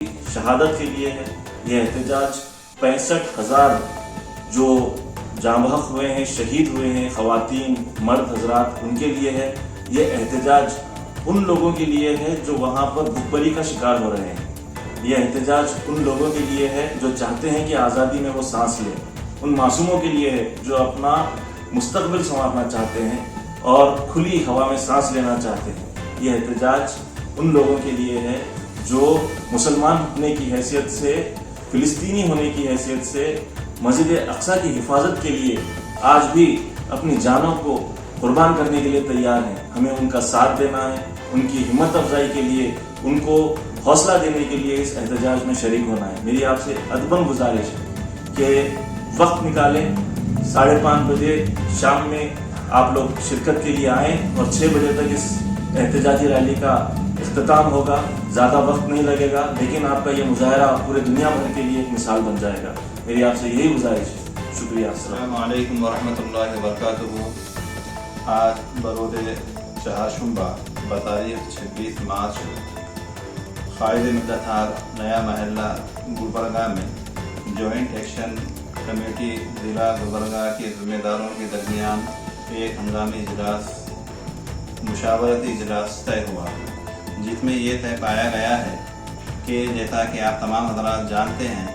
शहादत के लिए है। ये एहतजाज 65,000 जो जाँ बहक हुए हैं, शहीद हुए हैं, ख़वातीन मर्द हजरात, उनके लिए है। ये एहतजाज उन लोगों के लिए है जो वहाँ पर भुखमरी का शिकार हो रहे हैं। ये एहतजाज उन लोगों के लिए है जो चाहते हैं कि आज़ादी में वो सांस लें। उन मासूमों के लिए है जो अपना मुस्तकबिल संवारना चाहते हैं और खुली हवा में सांस लेना चाहते हैं। ये एहतजाज उन लोगों के लिए है जो मुसलमान होने की हैसियत से, फ़िलिस्तीनी होने की हैसियत से मस्जिद अक्सा की हिफाजत के लिए आज भी अपनी जानों को कुर्बान करने के लिए तैयार हैं। हमें उनका साथ देना है, उनकी हिम्मत अफजाई के लिए, उनको हौसला देने के लिए इस एहतजाज में शरीक होना है। मेरी आपसे अदबन गुजारिश है कि वक्त निकालें, 5:30 बजे शाम में आप लोग शिरकत के लिए आएँ और 6 बजे तक इस एहतजाजी रैली का इख्तिताम होगा। ज़्यादा वक्त नहीं लगेगा, लेकिन आपका ये मुजाहरा पूरे दुनिया भर के लिए एक मिसाल बन जाएगा। मेरी आपसे यही गुजारिश है। शुक्रिया। अस्सलाम वालेकुम वरहमतुल्लाहि वबरकातुहू। आज बरोज़ चहारशंबा बतारीख़ 26 मार्च क़ाइद मिल्लत नया महल्ला गुलबर्गा में जॉइंट एक्शन कमेटी ज़िला गुलबर्गा के ज़िम्मेदारों के दरमियान एक हंगामी इजलास मुशावरती इजलास तय हुआ, जिसमें ये तय पाया गया है कि जैसा कि आप तमाम हज़रात जानते हैं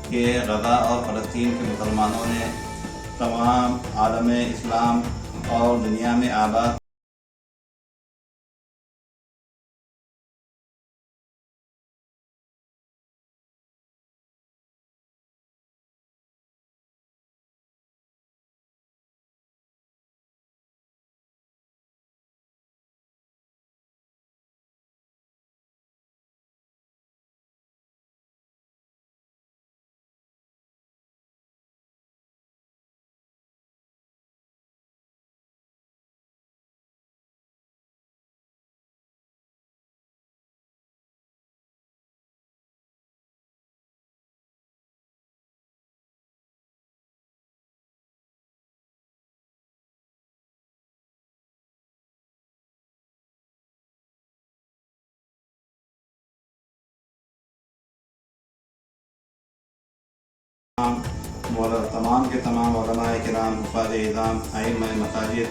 कि गज़ा और फ़लस्तीन के मुसलमानों ने तमाम आलम इस्लाम और दुनिया में आबाद तमाम के तमाम उलमाए किराम, हुफ़ाज़ इज़ाम, आइम्मा मसाजिद,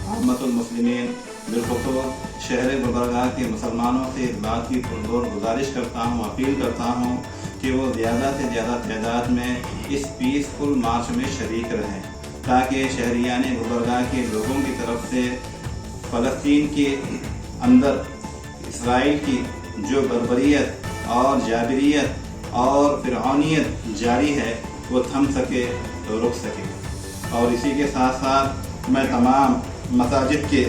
अम्मतुल मुस्लिमीन, बिलख़ुसूस शहर गुलबर्गा के मुसलमानों से इस बात की पुरज़ोर गुजारिश करता हूँ, अपील करता हूँ कि वो ज़्यादा से ज़्यादा तादाद में इस पीसफुल मार्च में शरीक रहें, ताकि शहरियान गुलबर्गा के लोगों की तरफ से फ़लस्तीन के अंदर इसराइल की जो बर्बरियत और जाबिरियत और फ़िरऔनियत जारी है वो थम सके, रुक सके। और इसी के साथ साथ मैं तमाम मसाजिद के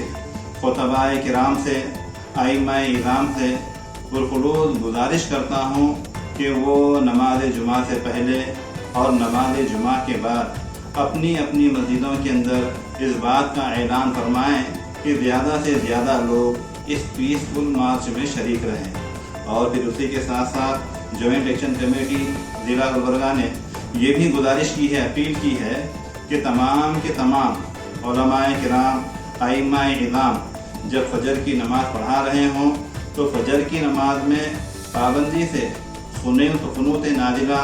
खुतबाए किराम से, आइम्मा इज़ाम से पुरखुलूस गुजारिश करता हूँ कि वो नमाज जुमा से पहले और नमाज जुमा के बाद अपनी अपनी मस्जिदों के अंदर इस बात का ऐलान फरमाएँ कि ज़्यादा से ज़्यादा लोग इस पीसफुल मार्च में शरीक रहें। और फिर उसी के साथ साथ जॉइंट एक्शन कमेटी ज़िला गुलबर्गा ने ये भी गुजारिश की है, अपील की है कि तमाम के तमाम उलमाए किराम, आइम्मा इज़ाम जब फजर की नमाज़ पढ़ा रहे हों तो फजर की नमाज में पाबंदी से क़ुनूत नाज़िला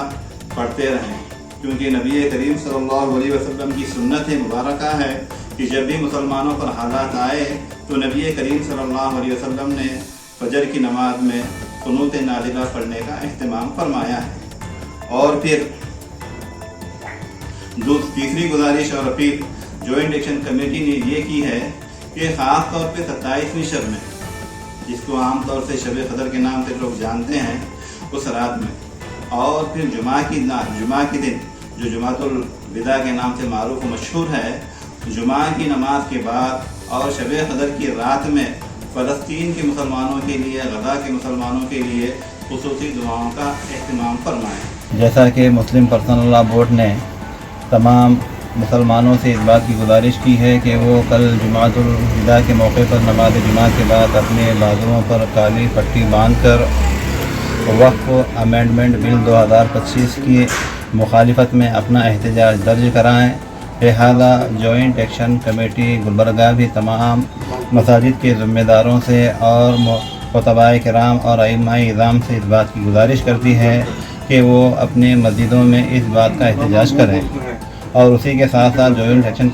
पढ़ते रहें, क्योंकि नबी करीम सल्लल्लाहु अलैहि वसल्लम की सुन्नत मुबारका है कि जब भी मुसलमानों पर हालात आए तो नबी करीम सल्लल्लाहु अलैहि वसल्लम ने फजर की नमाज में क़ुनूत नाज़िला पढ़ने का अहतमाम फरमाया है। और फिर तीसरी गुजारिश और अपील जॉइंट एक्शन कमेटी ने ये की है कि ख़ास तौर पे 27वीं शब में, जिसको आम तौर से शब क़दर के नाम से लोग जानते हैं, उस रात में और फिर जुमा के दिन जो जुमातुल विदा के नाम से मारूफ मशहूर है, जुमा की नमाज के बाद और शब क़दर की रात में फ़लस्तीन के मुसलमानों के लिए, गज़ा के मुसलमानों के लिए खुसूसी दुआओं का अहतमाम फरमाएँ। जैसा कि मुस्लिम पर्सनल लॉ बोर्ड ने तमाम मुसलमानों से इस बात की गुजारिश की है कि वो कल जुमातुल विदा के मौके पर नमाज जुमा के बाद अपने बाजुओं पर काली पट्टी बांधकर वक्फ अमेंडमेंट बिल 2025 की मुखालिफत में अपना एहतजाज दर्ज कराएँ। लिहाजा जॉइंट एक्शन कमेटी गुलबर्गा भी तमाम मसाजिद के ज़िम्मेदारों से और خطباء کرام اور ائمہ اعظام سے اس بات کی گزارش کرتی ہے کہ وہ اپنے مسجدوں میں اس بات کا احتجاج کریں، اور اسی کے ساتھ ساتھ جوائنٹ ایکشن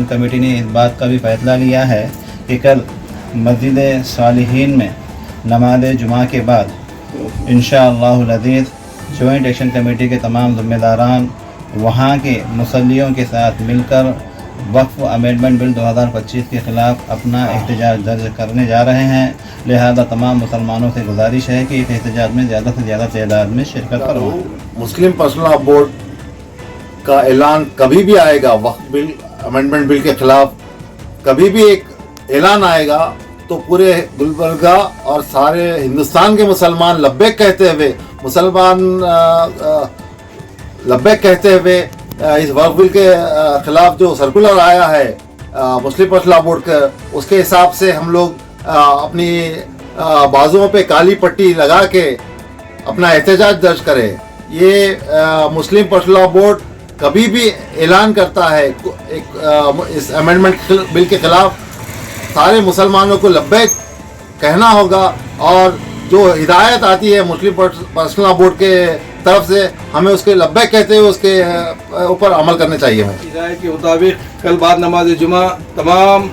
کمیٹی نے اس بات کا بھی فیصلہ لیا ہے کہ کل مسجد صالحین میں نماز جمعہ کے بعد انشاءاللہ العزیز جوائنٹ ایکشن کمیٹی کے تمام ذمہ داران وہاں کے مصلیوں کے ساتھ مل کر وقف امینڈمنٹ بل 2025 کے خلاف اپنا احتجاج درج کرنے جا رہے ہیں۔ لہذا تمام مسلمانوں سے گزارش ہے کہ اس احتجاج میں زیادہ سے زیادہ تعداد میں شرکت فرمائیں۔ مسلم پرسنل لاء بورڈ کا اعلان کبھی بھی آئے گا، وقف بل امینڈمنٹ بل کے خلاف کبھی بھی ایک اعلان آئے گا تو پورے گلبرگہ اور سارے ہندوستان کے مسلمان لبیک کہتے ہوئے اس وقف بل کے خلاف جو سرکولر آیا ہے مسلم پرسنل لاء بورڈ کا، اس کے حساب سے ہم لوگ اپنی بازوؤں پہ کالی پٹی لگا کے اپنا احتجاج درج کرے۔ یہ مسلم پرسنل لاء بورڈ کبھی بھی اعلان کرتا ہے اس امینڈمنٹ بل کے خلاف، سارے مسلمانوں کو لبیک کہنا ہوگا، اور جو ہدایت آتی ہے مسلم پرسنل لاء بورڈ کے طرف سے ہمیں اس کے لبیک کہتے ہوئے اس کے اوپر عمل کرنے چاہیے۔ ہدایت کے مطابق کل بعد نماز جمعہ تمام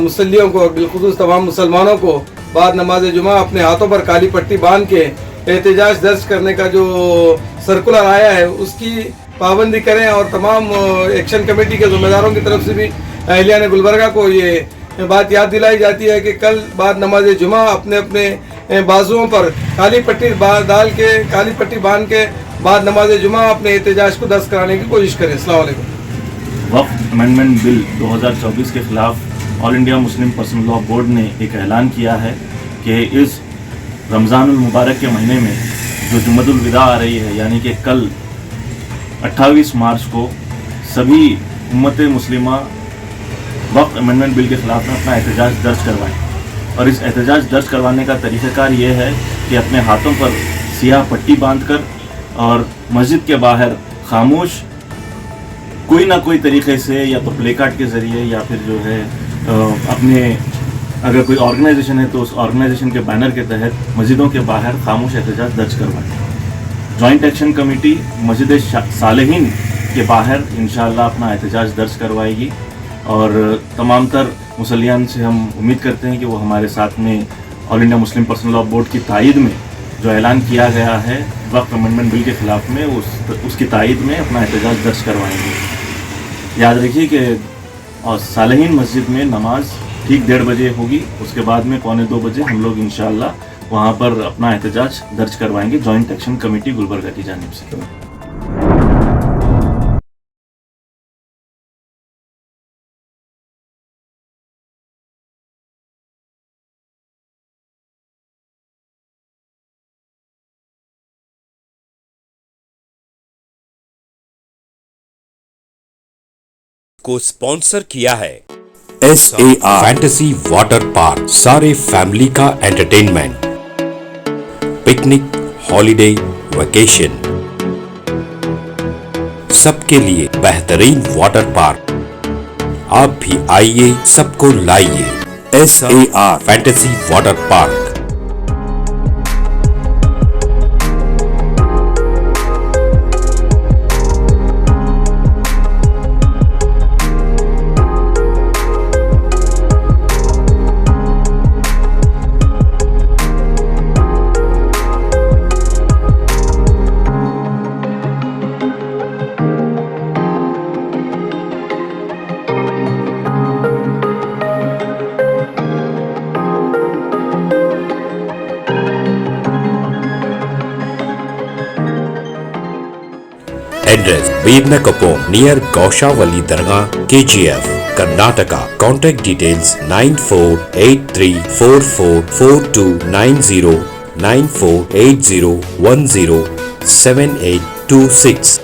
مصلیوں کو، بالخصوص تمام مسلمانوں کو بعد نماز جمعہ اپنے ہاتھوں پر کالی پٹی باندھ کے احتجاج درج کرنے کا جو سرکولر آیا ہے اس کی پابندی کریں، اور تمام ایکشن کمیٹی کے ذمہ داروں کی طرف سے بھی اہلیان گلبرگہ کو یہ بات یاد دلائی جاتی ہے کہ کل بعد نماز جمعہ اپنے اپنے بازوؤں پر کالی پٹی باندھ کے بعد نماز جمعہ اپنے احتجاج کو درج کرانے کی کوشش کریں۔ السلام علیکم۔ وقف امینڈمنٹ بل 2024 کے خلاف All India Muslim Personal Law Board نے ایک اعلان کیا ہے کہ اس رمضان المبارک کے مہینے میں جو جمعۃ الوداع آ رہی ہے، یعنی کہ کل 28 مارچ کو سبھی امت مسلمہ وقف امینڈمنٹ بل کے خلاف میں اپنا احتجاج درج کروائیں، اور اس احتجاج درج کروانے کا طریقہ کار یہ ہے کہ اپنے ہاتھوں پر سیاہ پٹی باندھ کر اور مسجد کے باہر خاموش کوئی نہ کوئی طریقے سے، یا تو پلے کارڈ کے ذریعے یا پھر جو ہے اپنے اگر کوئی آرگنائزیشن ہے تو اس آرگنائزیشن کے بینر کے تحت مسجدوں کے باہر خاموش احتجاج درج کروائیں۔ جوائنٹ ایکشن کمیٹی مسجد صالحین کے باہر انشاءاللہ اپنا احتجاج درج کروائے گی، اور تمام تر مسلیان سے ہم امید کرتے ہیں کہ وہ ہمارے ساتھ میں All India Muslim Personal Law Board کی تائید میں جو اعلان کیا گیا ہے وقف امینڈمنٹ بل کے خلاف میں اس کی تائید میں اپنا احتجاج درج کروائیں گے۔ یاد رکھیے کہ صالحین مسجد میں نماز ٹھیک 1:30 بجے ہوگی، اس کے بعد میں 1:45 بجے ہم لوگ انشاءاللہ وہاں پر اپنا احتجاج درج کروائیں گے جوائنٹ ایکشن کمیٹی گلبرگہ کی جانب سے۔ کو سپانسر کیا ہے SAR فینٹیسی واٹر پارک، سارے فیملی کا انٹرٹینمنٹ، پکنک، ہالیڈے، ویکیشن، سب کے لیے بہترین واٹر پارک۔ آپ بھی آئیے، سب کو لائیے۔ SAR fantasy water park. Address Birnakapom near Gaushavali Dargah, KGF, Karnataka. Contact details 9483444290 9480107826.